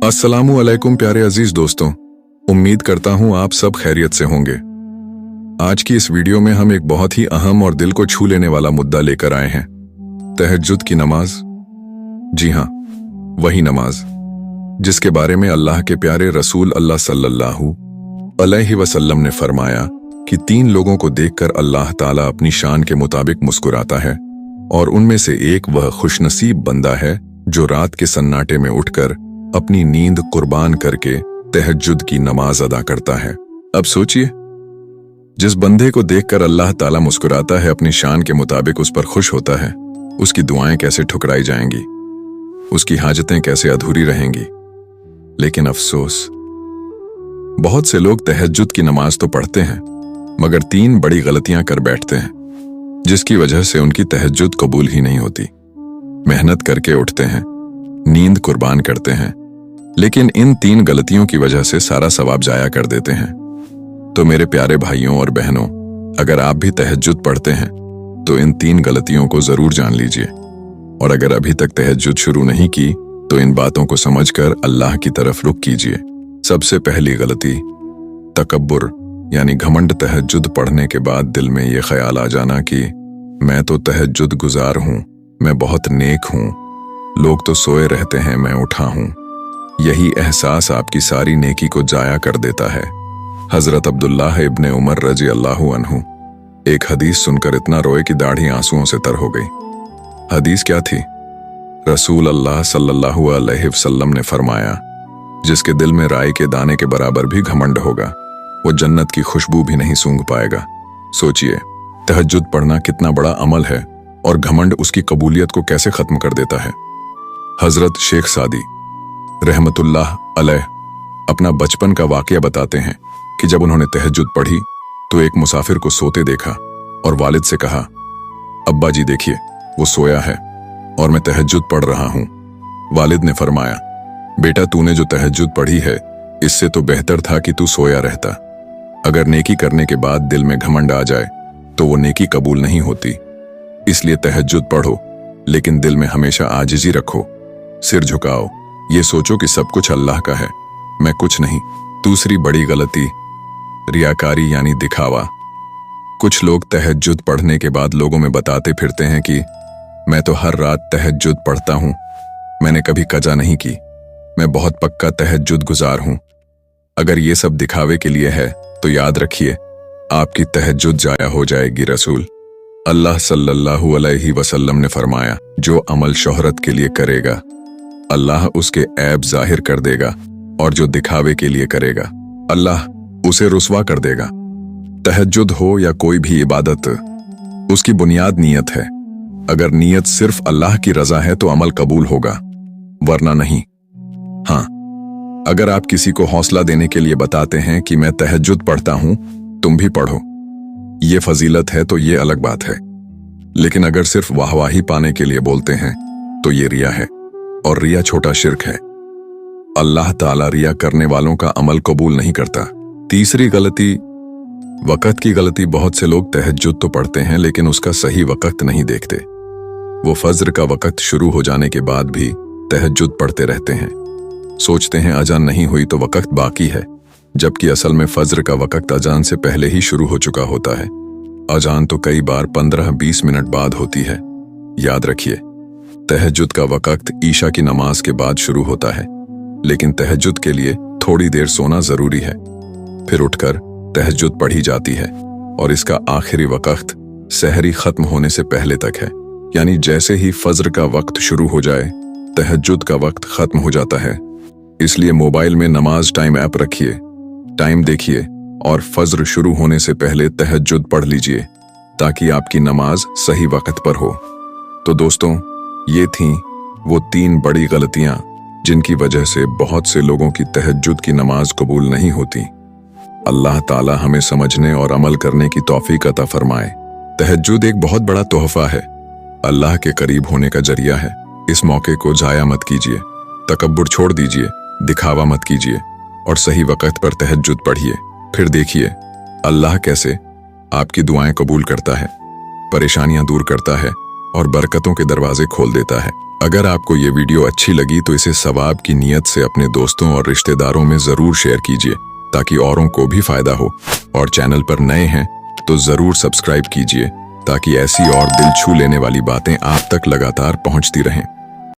अस्सलामु अलैकुम प्यारे अजीज दोस्तों, उम्मीद करता हूं आप सब खैरियत से होंगे। आज की इस वीडियो में हम एक बहुत ही अहम और दिल को छू लेने वाला मुद्दा लेकर आए हैं, तहज्जुद की नमाज। जी हाँ, वही नमाज जिसके बारे में अल्लाह के प्यारे रसूल अल्लाह सल्लल्लाहु अलैहि वसल्लम ने फरमाया कि 3 लोगों को देखकर अल्लाह ताला अपनी शान के मुताबिक मुस्कुराता है, और उनमें से एक वह खुशनसीब बंदा है जो रात के सन्नाटे में उठकर अपनी नींद कुर्बान करके तहज्जुद की नमाज अदा करता है। अब सोचिए, जिस बंदे को देखकर अल्लाह ताला मुस्कुराता है, अपनी शान के मुताबिक उस पर खुश होता है, उसकी दुआएं कैसे ठुकराई जाएंगी, उसकी हाजतें कैसे अधूरी रहेंगी। लेकिन अफसोस, बहुत से लोग तहज्जुद की नमाज तो पढ़ते हैं मगर 3 बड़ी गलतियां कर बैठते हैं, जिसकी वजह से उनकी तहज्जुद कबूल ही नहीं होती। मेहनत करके उठते हैं, नींद कुर्बान करते हैं, लेकिन इन 3 गलतियों की वजह से सारा सवाब जाया कर देते हैं। तो मेरे प्यारे भाइयों और बहनों, अगर आप भी तहज्जुद पढ़ते हैं तो इन 3 गलतियों को जरूर जान लीजिए, और अगर अभी तक तहज्जुद शुरू नहीं की तो इन बातों को समझकर अल्लाह की तरफ रुख कीजिए। सबसे पहली गलती, तकब्बुर यानी घमंड। तहज्जुद पढ़ने के बाद दिल में ये ख्याल आ जाना कि मैं तो तहज्जुद गुजार हूं, मैं बहुत नेक हूं, लोग तो सोए रहते हैं, मैं उठा हूं। यही एहसास आपकी सारी नेकी को जाया कर देता है। हजरत अब्दुल्लाह इब्ने उमर रजी अल्लाहु अन्हु एक हदीस सुनकर इतना रोए कि दाढ़ी आंसुओं से तर हो गई। हदीस क्या थी? रसूल अल्लाह सल्लल्लाहु अलैहि वसल्लम ने फरमाया, जिसके दिल में राई के दाने के बराबर भी घमंड होगा, वो जन्नत की खुशबू भी नहीं सूंघ पाएगा। सोचिए, तहज्जुद पढ़ना कितना बड़ा अमल है और घमंड उसकी कबूलियत को कैसे खत्म कर देता है। हजरत शेख सादी रहमतुल्लाह अलैह अपना बचपन का वाकया बताते हैं कि जब उन्होंने तहज्जुद पढ़ी तो एक मुसाफिर को सोते देखा और वालिद से कहा, अब्बा जी देखिए, वो सोया है और मैं तहज्जुद पढ़ रहा हूं। वालिद ने फरमाया, बेटा तूने जो तहज्जुद पढ़ी है इससे तो बेहतर था कि तू सोया रहता। अगर नेकी करने के बाद दिल में घमंड आ जाए तो वो नेकी कबूल नहीं होती। इसलिए तहज्जुद पढ़ो, लेकिन दिल में हमेशा आजिज़ी रखो, सिर झुकाओ, ये सोचो कि सब कुछ अल्लाह का है, मैं कुछ नहीं। दूसरी बड़ी गलती, रियाकारी यानी दिखावा। कुछ लोग तहज्जुद पढ़ने के बाद लोगों में बताते फिरते हैं कि मैं तो हर रात तहज्जुद पढ़ता हूं, मैंने कभी कजा नहीं की, मैं बहुत पक्का तहज्जुद गुजार हूं। अगर ये सब दिखावे के लिए है तो याद रखिए, आपकी तहज्जुद जाया हो जाएगी। रसूल अल्लाह सल्लल्लाहु अलैहि वसल्लम ने फरमाया, जो अमल शोहरत के लिए करेगा अल्लाह उसके ऐब जाहिर कर देगा, और जो दिखावे के लिए करेगा अल्लाह उसे रुस्वा कर देगा। तहज्जुद हो या कोई भी इबादत, उसकी बुनियाद नीयत है। अगर नीयत सिर्फ अल्लाह की रजा है तो अमल कबूल होगा, वरना नहीं। हाँ, अगर आप किसी को हौसला देने के लिए बताते हैं कि मैं तहज्जुद पढ़ता हूं, तुम भी पढ़ो, ये फजीलत है तो ये अलग बात है। लेकिन अगर सिर्फ वाहवाही पाने के लिए बोलते हैं तो ये रिया है, और रिया छोटा शिर्क है। अल्लाह ताला रिया करने वालों का अमल कबूल नहीं करता। तीसरी गलती, वक़्त की गलती। बहुत से लोग तहज्जुद तो पढ़ते हैं लेकिन उसका सही वक़्त नहीं देखते। वो फज्र का वक़्त शुरू हो जाने के बाद भी तहज्जुद पढ़ते रहते हैं। सोचते हैं अजान नहीं हुई तो वक़्त बाकी है, जबकि असल में फज्र का वक़्त अजान से पहले ही शुरू हो चुका होता है। अजान तो कई बार 15-20 मिनट बाद होती है। याद रखिए, तहज्जुद का वक़्त ईशा की नमाज के बाद शुरू होता है, लेकिन तहज्जुद के लिए थोड़ी देर सोना जरूरी है। फिर उठकर तहज्जुद पढ़ी जाती है, और इसका आखिरी वक़्त सहरी खत्म होने से पहले तक है। यानी जैसे ही फज्र का वक़्त शुरू हो जाए, तहज्जुद का वक़्त खत्म हो जाता है। इसलिए मोबाइल में नमाज टाइम ऐप रखिए, टाइम देखिए और फज्र शुरू होने से पहले तहज्जुद पढ़ लीजिए, ताकि आपकी नमाज सही वक़्त पर हो। तो दोस्तों, ये थीं वो 3 बड़ी गलतियां जिनकी वजह से बहुत से लोगों की तहज्जुद की नमाज कबूल नहीं होती। अल्लाह ताला हमें समझने और अमल करने की तौफीक अता फरमाए। तहज्जुद एक बहुत बड़ा तोहफा है, अल्लाह के करीब होने का जरिया है। इस मौके को जाया मत कीजिए, तकब्बुर छोड़ दीजिए, दिखावा मत कीजिए, और सही वक़्त पर तहज्जुद पढ़िए। फिर देखिए अल्लाह कैसे आपकी दुआएं कबूल करता है, परेशानियां दूर करता है और बरकतों के दरवाजे खोल देता है। अगर आपको ये वीडियो अच्छी लगी तो इसे सवाब की नीयत से अपने दोस्तों और रिश्तेदारों में जरूर शेयर कीजिए ताकि औरों को भी फायदा हो। और चैनल पर नए हैं तो जरूर सब्सक्राइब कीजिए ताकि ऐसी और दिल छू लेने वाली बातें आप तक लगातार पहुंचती रहें।